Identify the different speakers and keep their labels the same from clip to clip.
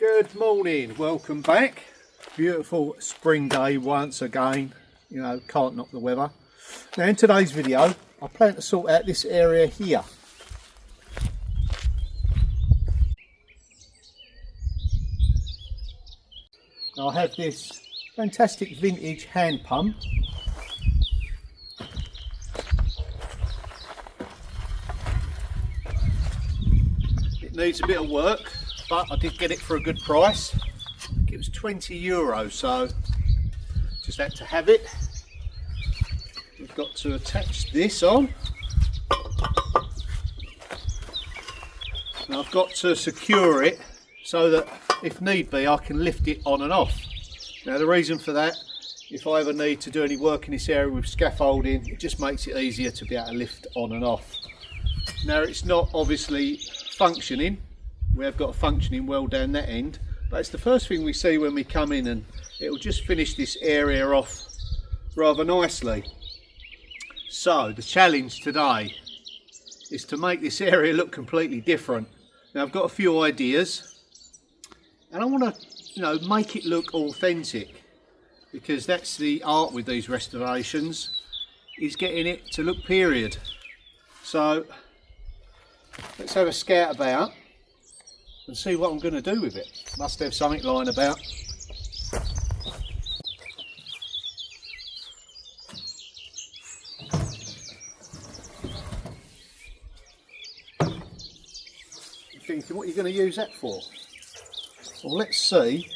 Speaker 1: Good morning, welcome back. Beautiful spring day once again, you know, can't knock the weather. Now in today's video I plan to sort out this area here. Now I have this fantastic vintage hand pump. It needs a bit of work, but I did get it for a good price. It was €20, so just had to have it. We've got to attach this on. Now I've got to secure it so that if need be I can lift it on and off. Now the reason for that, if I ever need to do any work in this area with scaffolding, it just makes it easier to be able to lift on and off. Now it's not obviously functioning. We have got a functioning well down that end, but it's the first thing we see when we come in, and it will just finish this area off rather nicely. So the challenge today is to make this area look completely different. Now I've got a few ideas and I want to, you know, make it look authentic, because that's the art with these restorations, is getting it to look period. So let's have a scout about and see what I'm going to do with it. Must have something lying about. You're thinking, what are you going to use that for? Well, let's see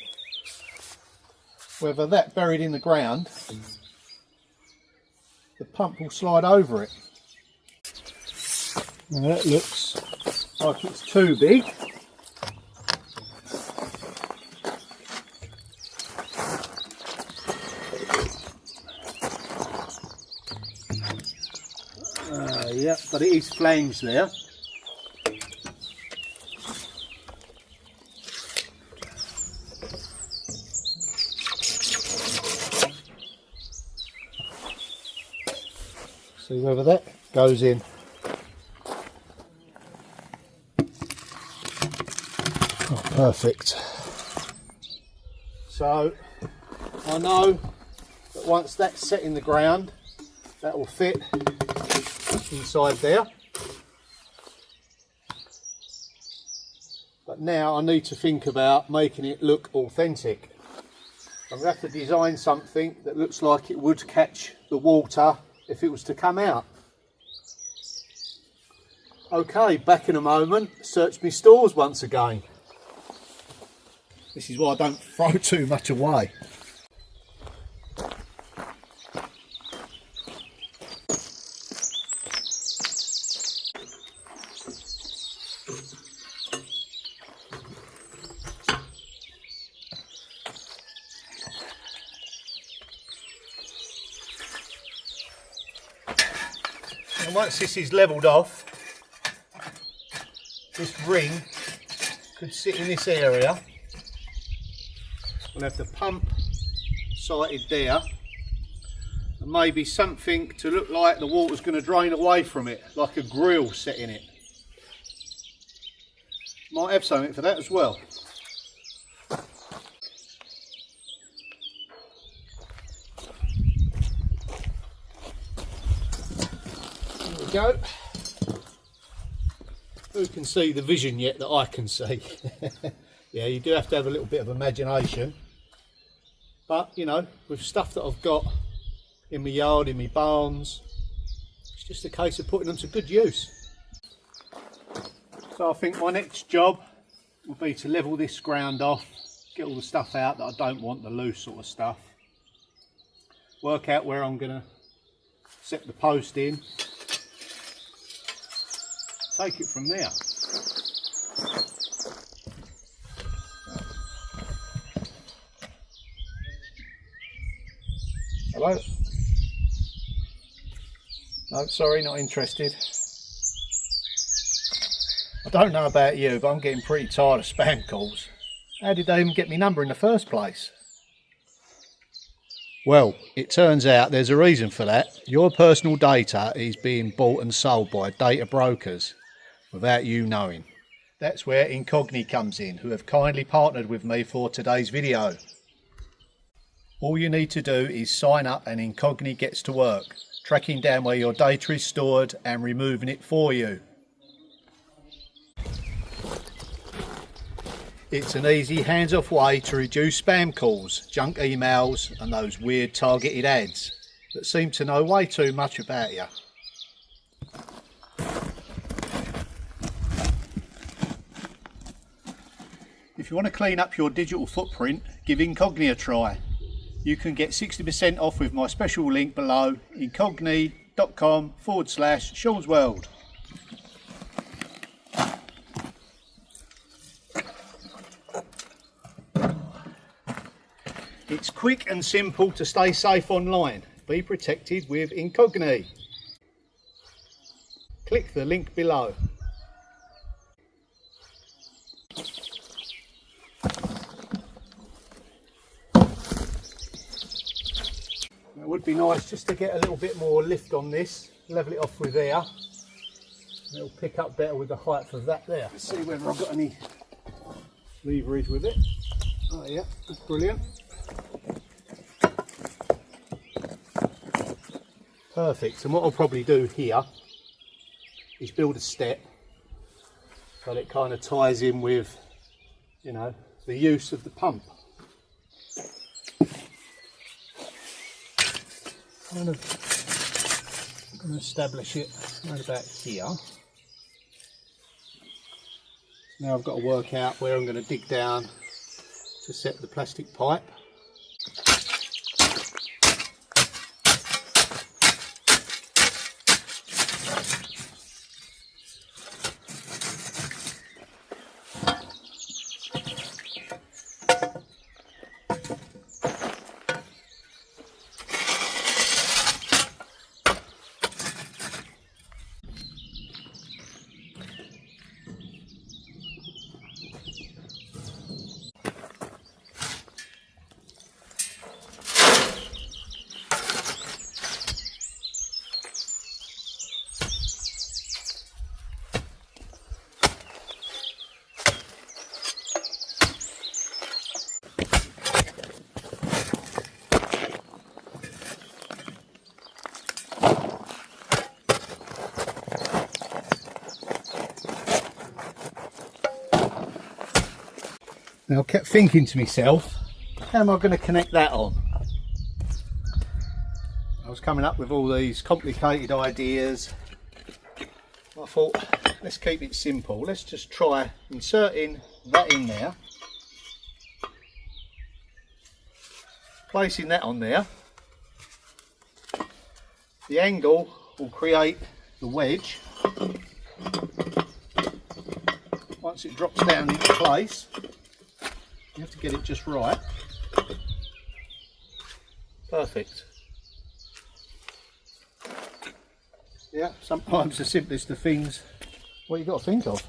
Speaker 1: whether that buried in the ground, the pump will slide over it. Now that looks like it's too big. Yeah, but it is flange there. See whether that goes in. Oh, perfect. So I know that once that's set in the ground, that will fit inside there. But now I need to think about making it look authentic. I'm going to have to design something that looks like it would catch the water if it was to come out. Okay, back in a moment. Search my stores once again. This is why I don't throw too much away. And once this is levelled off, this ring could sit in this area. We'll have the pump sighted there, and maybe something to look like the water's going to drain away from it, like a grill set in it. Might have something for that as well. There we go. Who can see the vision yet that I can see? Yeah, you do have to have a little bit of imagination. But, you know, with stuff that I've got in my yard, in my barns, it's just a case of putting them to good use. So I think my next job will be to level this ground off, get all the stuff out that I don't want, the loose sort of stuff. Work out where I'm going to set the post in. Take it from there. Hello? No, sorry, not interested. I don't know about you, but I'm getting pretty tired of spam calls. How did they even get my number in the first place? Well, it turns out there's a reason for that. Your personal data is being bought and sold by data brokers without you knowing. That's where Incogni comes in, who have kindly partnered with me for today's video. All you need to do is sign up and Incogni gets to work, tracking down where your data is stored and removing it for you. It's an easy, hands-off way to reduce spam calls, junk emails and those weird targeted ads that seem to know way too much about you. If you want to clean up your digital footprint, give Incogni a try. You can get 60% off with my special link below, incogni.com/Sean's World. It's quick and simple to stay safe online. Be protected with Incogni. Click the link below. It would be nice just to get a little bit more lift on this, level it off with there. It'll pick up better with the height of that there. Let's see whether I've got any leverage with it. Oh yeah, that's brilliant. Perfect, and what I'll probably do here is build a step so that it kind of ties in with, you know, the use of the pump. I'm going to establish it right about here. Now I've got to work out where I'm going to dig down to set the plastic pipe. Now I kept thinking to myself, how am I going to connect that on? I was coming up with all these complicated ideas. I thought, let's keep it simple. Let's just try inserting that in there, placing that on there. The angle will create the wedge. Once it drops down into place, you have to get it just right. Perfect. Yeah, sometimes the simplest of things, what you've got to think of.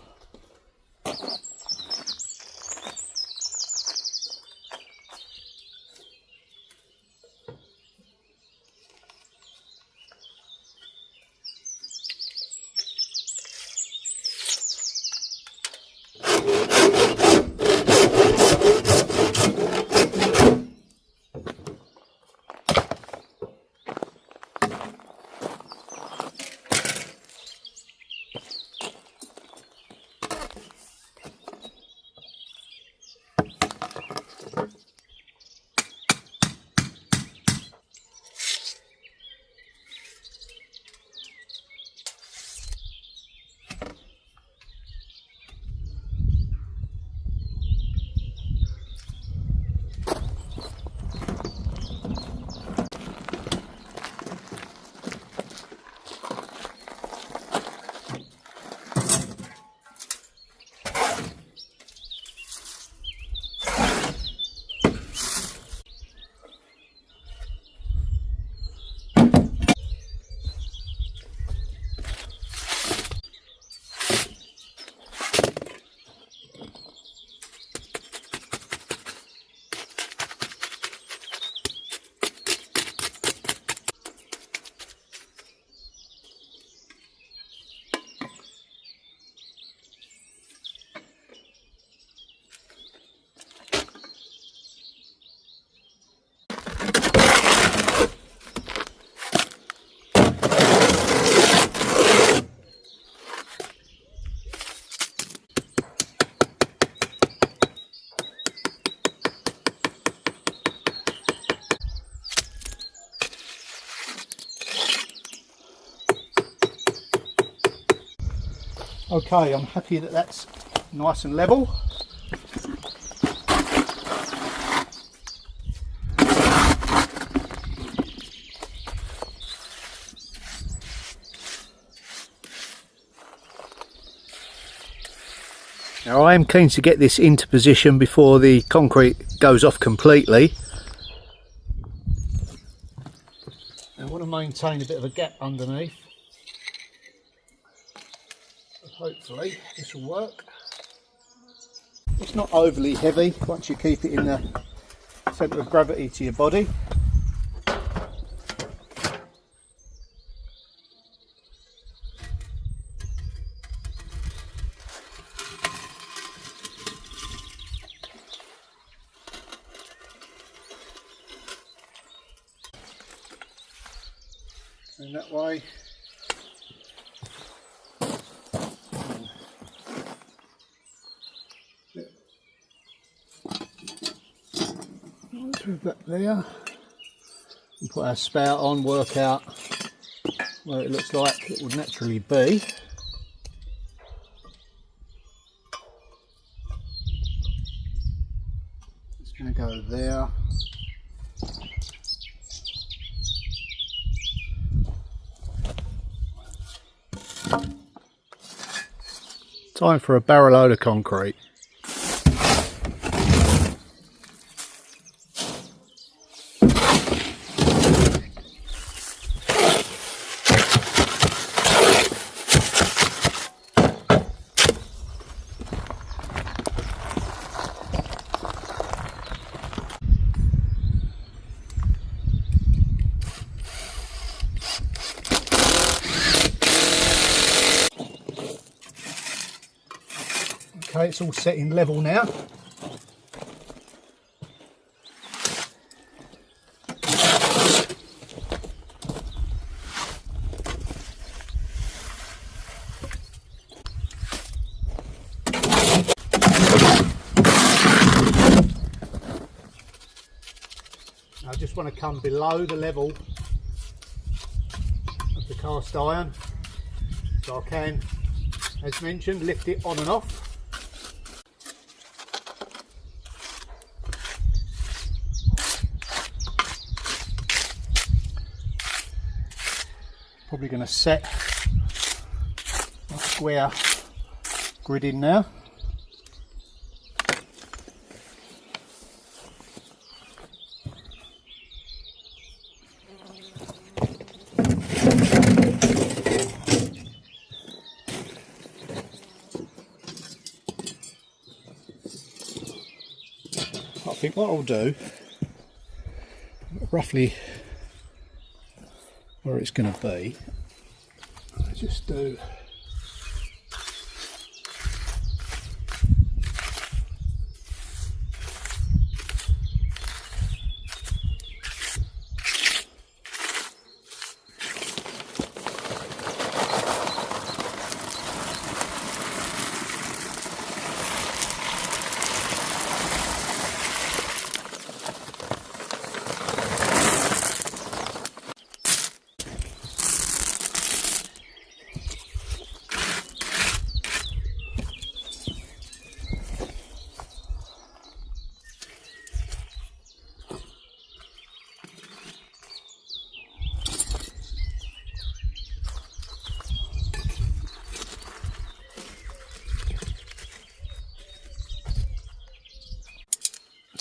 Speaker 1: Okay, I'm happy that that's nice and level. Now I am keen to get this into position before the concrete goes off completely. I want to maintain a bit of a gap underneath. So hopefully this will work. It's not overly heavy once you keep it in the centre of gravity to your body. And that way put that there and put our spout on, work out where it looks like it would naturally be. It's going to go there. Time for a barrel load of concrete. Okay, it's all set in level now. I just want to come below the level of the cast iron so I can, as mentioned, lift it on and off. Probably going to set a square grid in now. I think what I'll do, roughly where it's going to be, I just do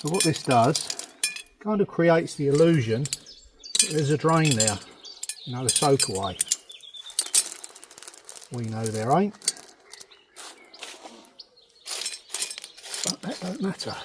Speaker 1: So what this does, kind of creates the illusion that there's a drain there, you know, the soak away. We know there ain't, but that don't matter.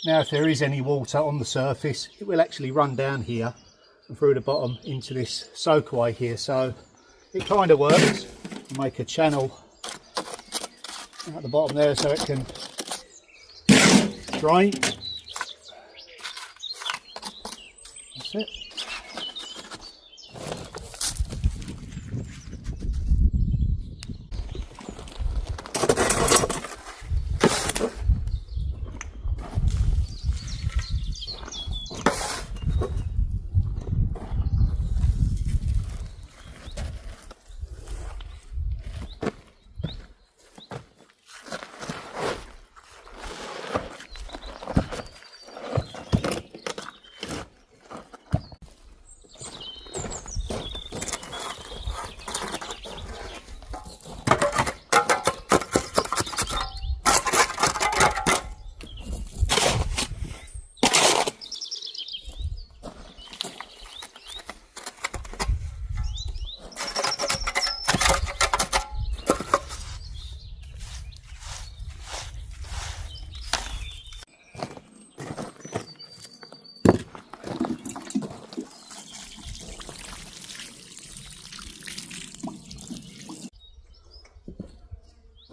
Speaker 1: Now if there is any water on the surface, it will actually run down here and through the bottom into this soakaway here, so it kind of works. Make a channel at the bottom there so it can drain. That's it.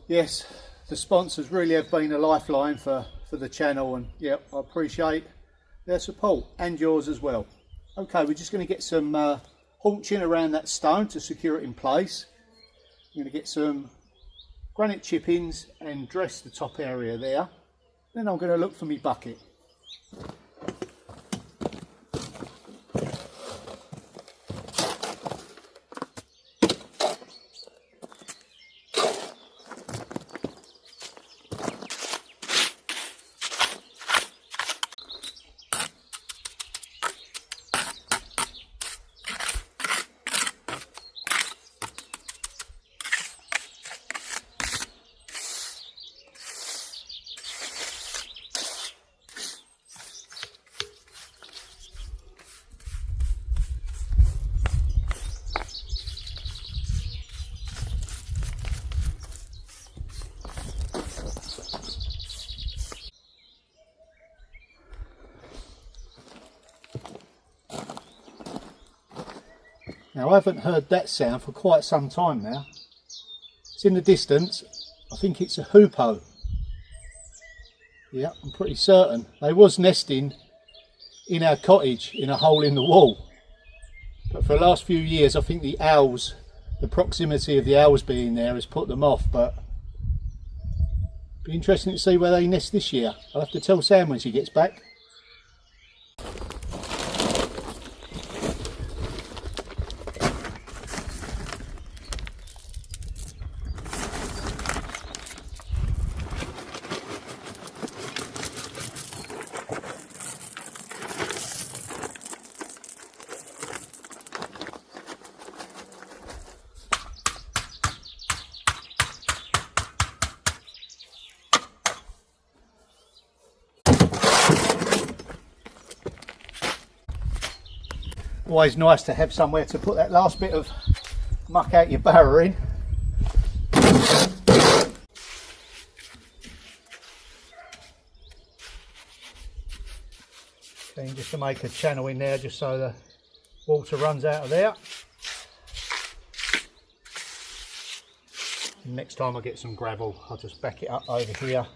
Speaker 1: Yes, the sponsors really have been a lifeline for the channel, and yeah, I appreciate their support and yours as well. Okay, we're just going to get some haunching around that stone to secure it in place. I'm going to get some granite chippings and dress the top area there. Then I'm going to look for my bucket. Now I haven't heard that sound for quite some time now. It's in the distance. I think it's a hoopoe. Yeah, I'm pretty certain. They was nesting in our cottage in a hole in the wall. But for the last few years I think the owls, the proximity of the owls being there has put them off, but it'll be interesting to see where they nest this year. I'll have to tell Sam when she gets back. Always nice to have somewhere to put that last bit of muck out your barrow in. Okay, just to make a channel in there just so the water runs out of there. And next time I get some gravel, I'll just back it up over here.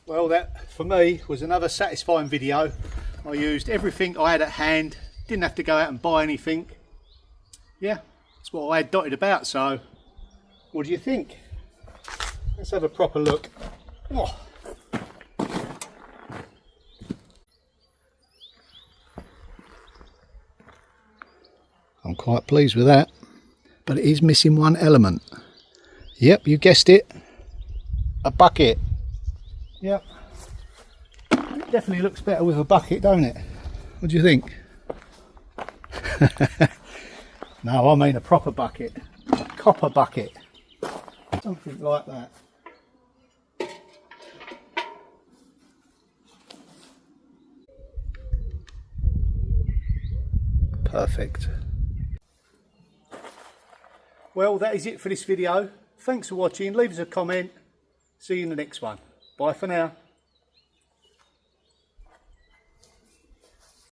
Speaker 1: Well, that for me was another satisfying video. I used everything I had at hand, didn't have to go out and buy anything. Yeah, that's what I had dotted about, so what do you think? Let's have a proper look. Oh. I'm quite pleased with that, but it is missing one element. Yep, you guessed it, a bucket. Yep, it definitely looks better with a bucket, don't it? What do you think? No, I mean a proper bucket, a copper bucket, something like that. Perfect. Well, that is it for this video. Thanks for watching. Leave us a comment. See you in the next one. Bye for now.